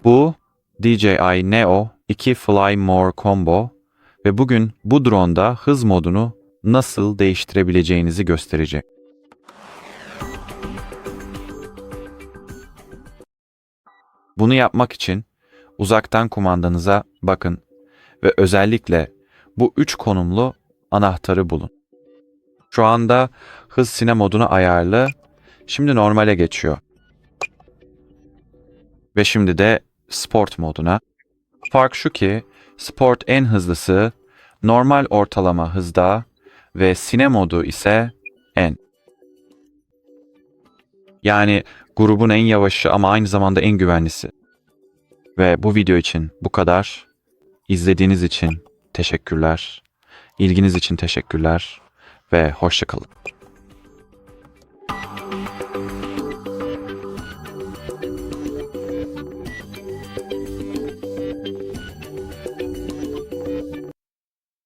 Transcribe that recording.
Bu DJI Neo 2 Fly More Combo ve bugün bu drone'da hız modunu nasıl değiştirebileceğinizi göstereceğim. Bunu yapmak için uzaktan kumandanıza bakın ve özellikle bu 3 konumlu anahtarı bulun. Şu anda hız Cine moduna ayarlı, şimdi normale geçiyor. Ve şimdi de sport moduna. Fark şu ki sport en hızlısı, normal ortalama hızda ve Cine modu ise en. Yani grubun en yavaşı ama aynı zamanda en güvenlisi. Ve bu video için bu kadar. İzlediğiniz için teşekkürler. İlginiz için teşekkürler ve hoşça kalın.